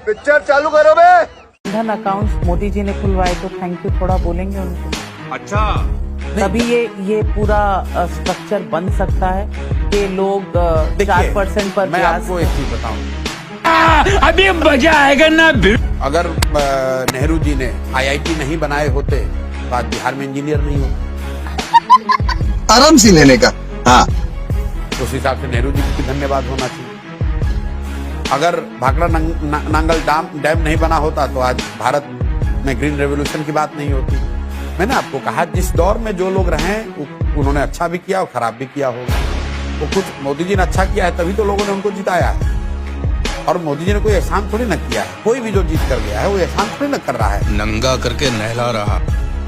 Picture चालू करो बे। धन अकाउंट मोदी जी ने खुलवाए तो थैंक यू थोड़ा बोलेंगे उनको। अच्छा, तभी ये पूरा स्ट्रक्चर बन सकता है कि लोग 4% पर मैं आपको एक चीज बताऊं, अभी मजा आएगा ना। अगर नेहरू जी ने IIT नहीं बनाए होते तो आज बिहार में इंजीनियर नहीं होता। आराम से लेने का। हाँ, उस हिसाब से नेहरू जी को धन्यवाद होना चाहिए। अगर भाखड़ा नांगल डैम नहीं बना होता तो आज भारत में ग्रीन रेवोल्यूशन की बात नहीं होती। मैंने आपको कहा जिस दौर में जो लोग रहे उन्होंने अच्छा भी किया और खराब भी किया होगा। वो कुछ मोदी जी ने अच्छा किया है तभी तो लोगों ने उनको जिताया है। और मोदी जी ने कोई एहसान थोड़ी न किया है। कोई भी जो जीत कर गया है वो एहसान थोड़ी न कर रहा है। नंगा करके नहला रहा।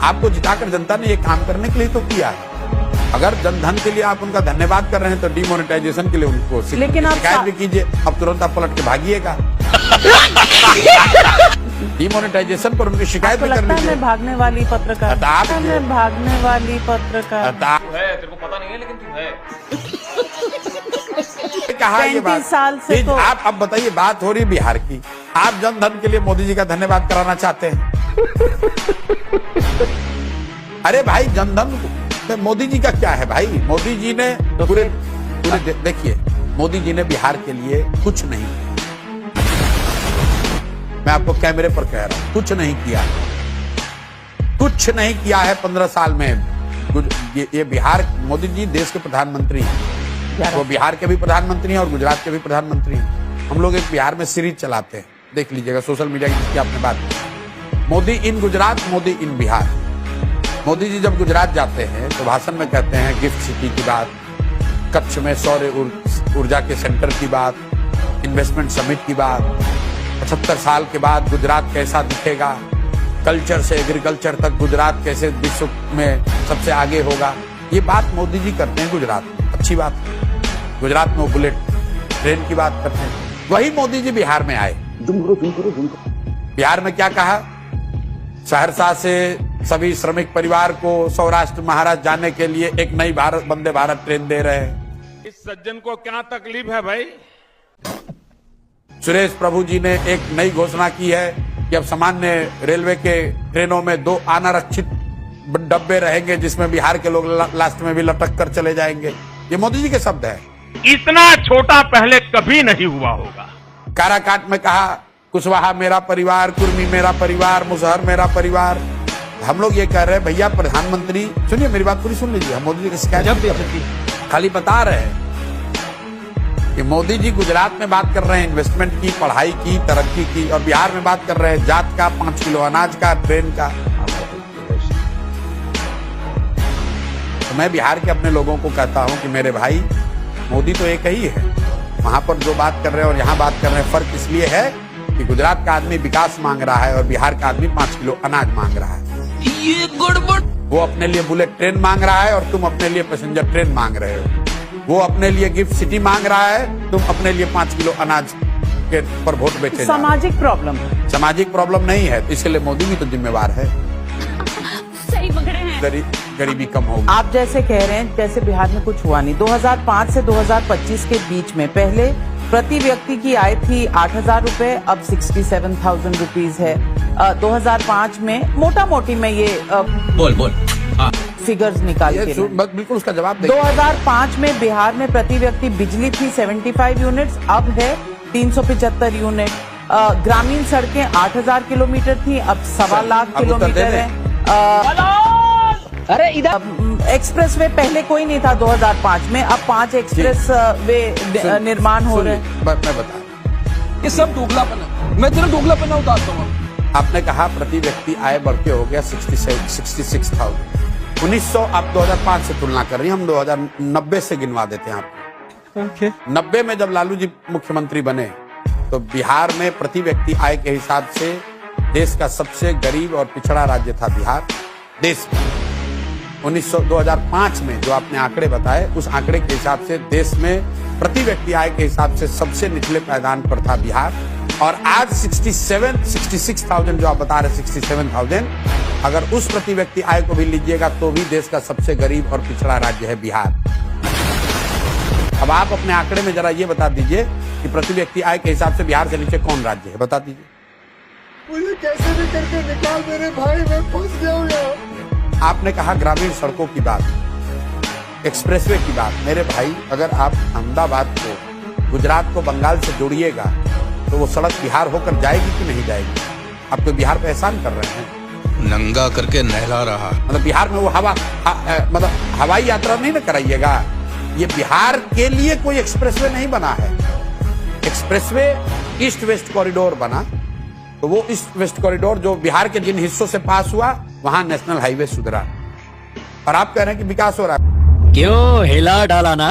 आपको जिताकर जनता ने ये काम करने के लिए तो किया है। अगर जनधन के लिए आप उनका धन्यवाद कर रहे हैं तो डिमोनेटाइजेशन के लिए उनको लेकिन आप शिकायत भी कीजिए। अब तुरंत आप पलट के भागिएगा। डिमोनेटाइजेशन पर उनकी शिकायत भी कर लीजिए। मैं भागने वाली पत्रकार, मैं भागने वाली पत्रकार है, तेरे को पता नहीं है लेकिन तू है। कहा ये 35 बात साल से तो आप अब बताइए, बात हो रही बिहार की। आप जनधन के लिए मोदी जी का धन्यवाद कराना चाहते हैं। अरे भाई, जनधन में मोदी जी का क्या है भाई? मोदी जी ने तो पूरे देखिए, मोदी जी ने बिहार के लिए कुछ नहीं, मैं आपको कैमरे पर कह रहा हूं, कुछ नहीं किया, कुछ नहीं किया है 15 साल में। ये बिहार, मोदी जी देश के प्रधानमंत्री हैं। वो बिहार के भी प्रधानमंत्री हैं और गुजरात के भी प्रधानमंत्री हैं। हम लोग एक बिहार में सीरीज चलाते हैं, देख लीजिएगा सोशल मीडिया की, जिसकी आपने बात की। मोदी इन गुजरात, मोदी इन बिहार। मोदी जी जब गुजरात जाते हैं तो भाषण में कहते हैं गिफ्ट सिटी की बात, कच्छ में सौर ऊर्जा के सेंटर की बात, इन्वेस्टमेंट समिट की बात, 75 साल के बाद गुजरात कैसा दिखेगा, कल्चर से एग्रीकल्चर तक गुजरात कैसे विश्व में सबसे आगे होगा। ये बात मोदी जी करते हैं गुजरात में, अच्छी बात है। गुजरात में वो बुलेट ट्रेन की बात करते हैं। वही मोदी जी बिहार में आए। बिहार में क्या कहा? सहरसा से सभी श्रमिक परिवार को सौराष्ट्र महाराष्ट्र जाने के लिए एक नई वंदे भारत ट्रेन दे रहे हैं। इस सज्जन को क्या तकलीफ है भाई? सुरेश प्रभु जी ने एक नई घोषणा की है कि अब सामान्य रेलवे के ट्रेनों में 2 अनारक्षित डब्बे रहेंगे, जिसमें बिहार के लोग लास्ट में भी लटक कर चले जाएंगे। ये मोदी जी के शब्द हैं। इतना छोटा पहले कभी नहीं हुआ होगा। काराकाट में कहा कुशवाहा मेरा परिवार, कुर्मी मेरा परिवार, मुसहर मेरा परिवार। हम लोग ये कह रहे हैं भैया प्रधानमंत्री, सुनिए मेरी बात पूरी सुन लीजिए। हम मोदी जी की शिकायत खाली बता रहे हैं कि मोदी जी गुजरात में बात कर रहे हैं इन्वेस्टमेंट की, पढ़ाई की, तरक्की की, और बिहार में बात कर रहे हैं जात का, 5 किलो अनाज का, ट्रेन का। तो मैं बिहार के अपने लोगों को कहता हूं कि मेरे भाई, मोदी तो एक ही है। वहां पर जो बात कर रहे हैं और यहाँ बात कर रहे हैं, फर्क इसलिए है कि गुजरात का आदमी विकास मांग रहा है और बिहार का आदमी 5 किलो अनाज मांग रहा है। ये गड़बड़। वो अपने लिए बुलेट ट्रेन मांग रहा है और तुम अपने लिए पैसेंजर ट्रेन मांग रहे हो। वो अपने लिए गिफ्ट सिटी मांग रहा है, तुम अपने लिए 5 किलो अनाज के पर वोट बेचे। सामाजिक प्रॉब्लम, सामाजिक प्रॉब्लम नहीं है, तो इसके लिए मोदी भी तो जिम्मेवार है। सही पकड़े हैं। गरीबी कम होगी। आप जैसे कह रहे हैं जैसे बिहार में कुछ हुआ नहीं। 2005 से 2025 के बीच में पहले प्रति व्यक्ति की आय थी 8,000 रुपए, अब 67,000 रुपीज है। 2005 में मोटा मोटी में ये बोल फिगर्स निकाल के बिल्कुल उसका जवाब देखिए। 2005 में बिहार में प्रति व्यक्ति बिजली थी 75 यूनिट्स, अब है 375 यूनिट। ग्रामीण सड़कें 8,000 किलोमीटर थी, अब 1.25 लाख किलोमीटर है। अरे इधर एक्सप्रेस वे पहले कोई नहीं था 2005 में, अब 5 एक्सप्रेस वे निर्माण हो रहे हैं। मैं बता, ये सब दोगलापन है। मैं तेरा दोगलापन उतारता हूँ। आपने कहा प्रति व्यक्ति आय बढ़ के हो गया 66,000। 1900 आप 2005 से तुलना कर रही हैं, हम 2090 से गिनवा देते हैं आपको। 90 में जब लालू जी मुख्यमंत्री बने तो बिहार में प्रति व्यक्ति आय के हिसाब से देश का सबसे गरीब और पिछड़ा राज्य था बिहार देश में। 2005 में जो आपने आंकड़े बताए, उस आंकड़े के हिसाब से देश में प्रति व्यक्ति आय के हिसाब से सबसे निचले पायदान पर था बिहार। और आज 66,000 जो आप बता रहे 67,000, अगर उस प्रति व्यक्ति आय को भी लीजिएगा तो भी देश का सबसे गरीब और पिछड़ा राज्य है बिहार। अब अब आप अपने आंकड़े में जरा ये बता दीजिए कि प्रति व्यक्ति आय के हिसाब से बिहार से नीचे कौन राज्य है, बता दीजिए। मुझे कैसे भी करके निकाल मेरे भाई, मैं फंस गया हूँ यार। आपने कहा ग्रामीण सड़कों की बात, एक्सप्रेसवे की बात। मेरे भाई, अगर आप अहमदाबाद को, गुजरात को बंगाल से जोड़िएगा तो वो सड़क बिहार होकर जाएगी कि नहीं जाएगी? आप तो बिहार पे एहसान कर रहे हैं। नंगा करके नहला रहा। मतलब बिहार में वो मतलब हवाई यात्रा नहीं ना कराइएगा। ये बिहार के लिए कोई एक्सप्रेसवे नहीं बना है। एक्सप्रेसवे ईस्ट वेस्ट कॉरिडोर बना, तो वो ईस्ट वेस्ट कॉरिडोर जो बिहार के जिन हिस्सों से पास हुआ वहां नेशनल हाईवे सुधरा। और आप कह रहे हैं कि विकास हो रहा है। क्यों हिला डाला ना।